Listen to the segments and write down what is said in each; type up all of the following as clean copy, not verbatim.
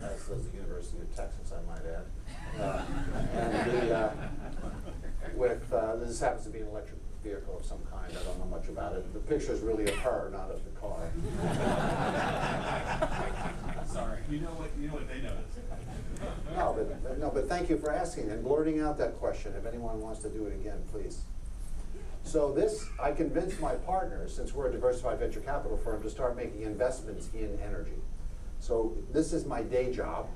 as does the University of Texas, I might add. This happens to be an electric vehicle of some kind. I don't know much about it. The picture is really of her, not of the car. Sorry. You know what they noticed. No, but thank you for asking and blurting out that question. If anyone wants to do it again, please. So I convinced my partners, since we're a diversified venture capital firm, to start making investments in energy. So this is my day job,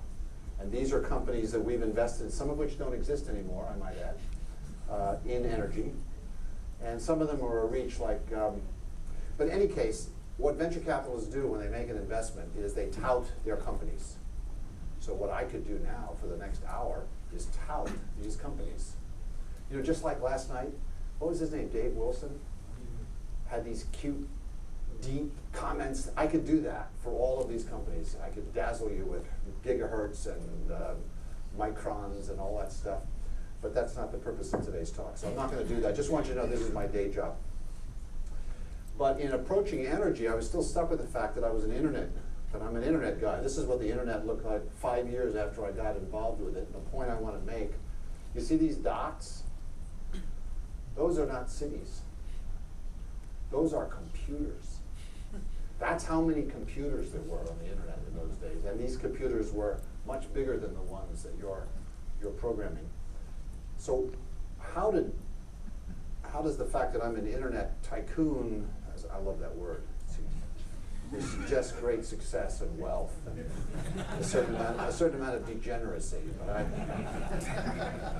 and these are companies that we've invested in, some of which don't exist anymore, I might add, in energy. And some of them are a reach like, but in any case, what venture capitalists do when they make an investment is they tout their companies. So what I could do now for the next hour is tout these companies. You know, just like last night, what was his name, Dave Wilson? Had these cute, deep comments. I could do that for all of these companies. I could dazzle you with gigahertz and microns and all that stuff. But that's not the purpose of today's talk. So I'm not going to do that. Just want you to know this is my day job. But in approaching energy, I was still stuck with the fact that I'm an internet guy. This is what the internet looked like 5 years after I got involved with it. And the point I want to make, you see these dots? Those are not cities. Those are computers. That's how many computers there were on the internet in those days. And these computers were much bigger than the ones that you're programming. So how does the fact that I'm an internet tycoon, I love that word, it suggests great success and wealth and a certain amount of degeneracy. But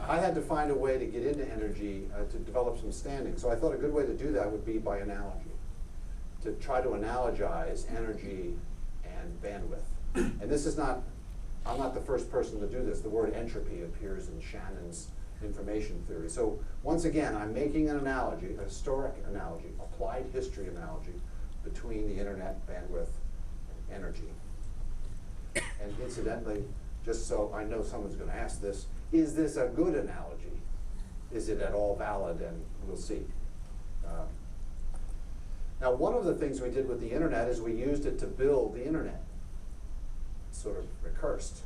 I had to find a way to get into energy to develop some standing. So I thought a good way to do that would be by analogy, to try to analogize energy and bandwidth. And this is not, I'm not the first person to do this. The word entropy appears in Shannon's information theory. So once again, I'm making an analogy, a historic analogy, applied history analogy between the internet, bandwidth, and energy. And incidentally, just so I know someone's going to ask this, is this a good analogy? Is it at all valid? And we'll see. Now, one of the things we did with the internet is we used it to build the internet. It's sort of recursed.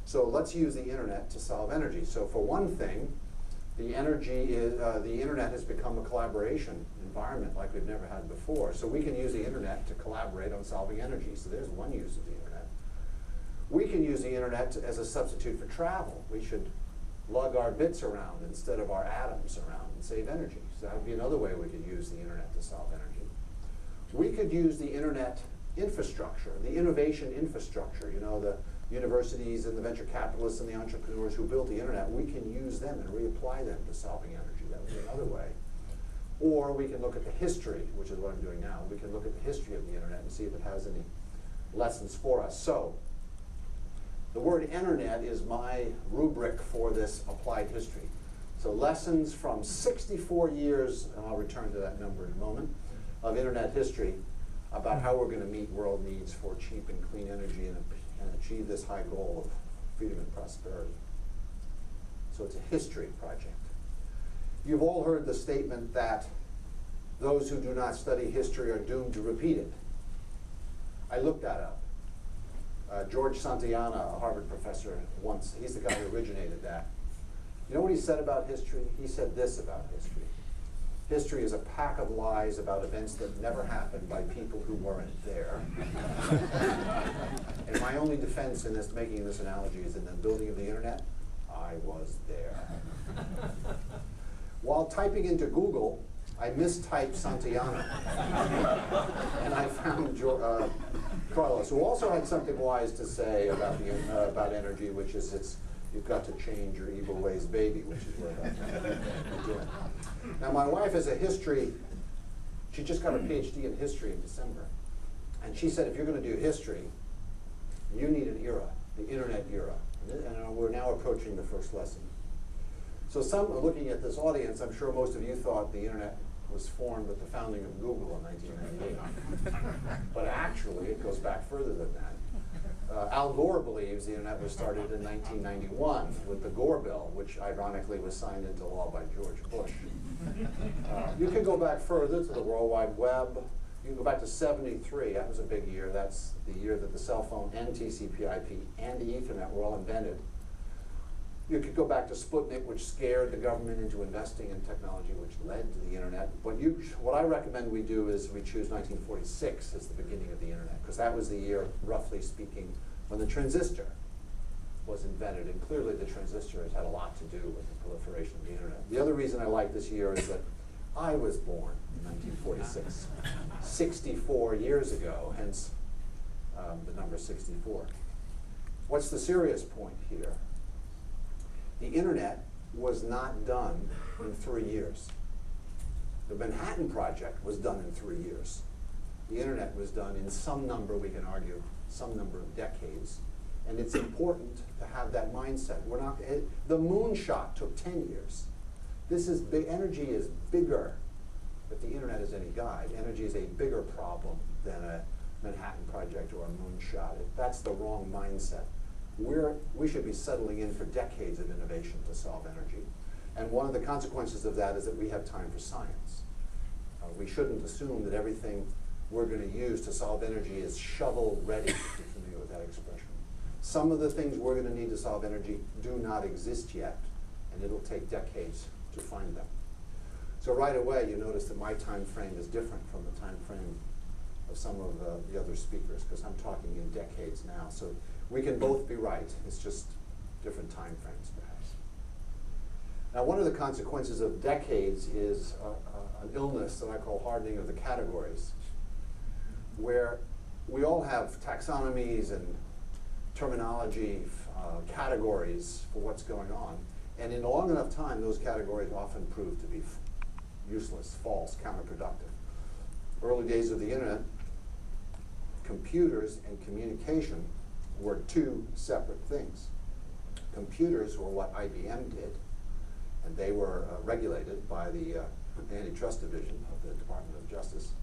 So let's use the internet to solve energy. So for one thing, the internet has become a collaboration environment like we've never had before. So we can use the internet to collaborate on solving energy. So there's one use of the internet. We can use the internet as a substitute for travel. We should lug our bits around instead of our atoms around and save energy. So that would be another way we could use the internet to solve energy. We could use the internet infrastructure, the innovation infrastructure, you know, the universities and the venture capitalists and the entrepreneurs who built the internet, we can use them and reapply them to solving energy. That would be another way. Or we can look at the history, which is what I'm doing now. We can look at the history of the internet and see if it has any lessons for us. So the word Enernet is my rubric for this applied history. So lessons from 64 years, and I'll return to that number in a moment, of internet history about how we're going to meet world needs for cheap and clean energy and achieve this high goal of freedom and prosperity. So it's a history project. You've all heard the statement that those who do not study history are doomed to repeat it. I looked that up. George Santayana, a Harvard professor, once, he's the guy who originated that. You know what he said about history? He said this about history. History is a pack of lies about events that never happened by people who weren't there. And my only defense in this, making this analogy, is in the building of the internet, I was there. While typing into Google, I mistyped Santayana. And I found Carlos, who also had something wise to say about energy, which is you've got to change your evil ways, baby, which is what I'm doing. Now, my wife has a history. She just got a PhD in history in December. And she said, if you're going to do history, you need an era, the internet era. And we're now approaching the first lesson. So looking at this audience, I'm sure most of you thought the internet was formed with the founding of Google in 1998. But actually, it goes back further than that. Al Gore believes the internet was started in 1991 with the Gore Bill, which ironically was signed into law by George Bush. You can go back further to the World Wide Web. You can go back to 73, that was a big year. That's the year that the cell phone and TCP/IP and the Ethernet were all invented. You could go back to Sputnik, which scared the government into investing in technology, which led to the internet. But what I recommend we do is we choose 1946 as the beginning of the internet, because that was the year, roughly speaking, when the transistor was invented. And clearly the transistor has had a lot to do with the proliferation of the internet. The other reason I like this year is that I was born in 1946, 64 years ago, hence the number 64. What's the serious point here? The internet was not done in 3 years. The Manhattan Project was done in 3 years. The internet was done in some number, we can argue, some number of decades. And it's important to have that mindset. The moonshot took 10 years. This is big. Energy is bigger, if the internet is any guide. Energy is a bigger problem than a Manhattan Project or a moonshot. That's the wrong mindset. We should be settling in for decades of innovation to solve energy. And one of the consequences of that is that we have time for science. We shouldn't assume that everything we're going to use to solve energy is shovel ready, if you're familiar with that expression. Some of the things we're going to need to solve energy do not exist yet, and it'll take decades to find them. So right away, you notice that my time frame is different from the time frame of some of the other speakers, because I'm talking in decades now. So we can both be right. It's just different time frames, perhaps. Now, one of the consequences of decades is an illness that I call hardening of the categories, where we all have taxonomies and terminology, categories for what's going on. And in a long enough time, those categories often prove to be useless, false, counterproductive. Early days of the internet, computers and communication were two separate things. Computers were what IBM did, and they were regulated by the Antitrust Division of the Department of Justice.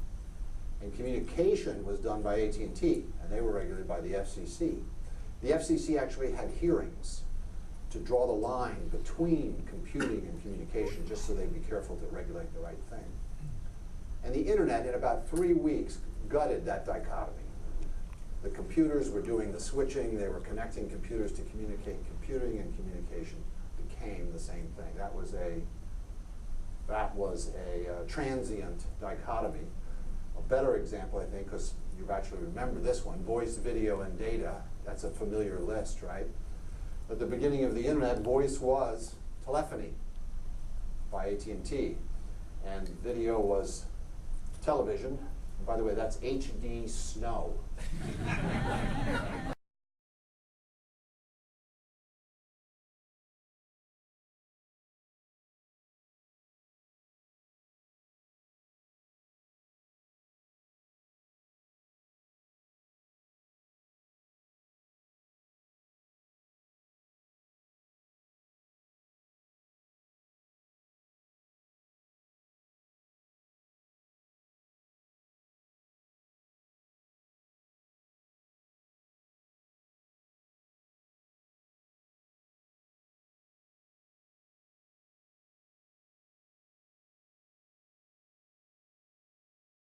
And communication was done by AT&T, and they were regulated by the FCC. The FCC actually had hearings to draw the line between computing and communication, just so they'd be careful to regulate the right thing. And the internet, in about 3 weeks, gutted that dichotomy. The computers were doing the switching, they were connecting computers to communicate. Computing and communication became the same thing. That was a transient dichotomy. A better example, I think, because you actually remember this one, voice, video, and data. That's a familiar list, right? At the beginning of the internet, voice was telephony by AT&T, and video was television. And by the way, that's HD snow.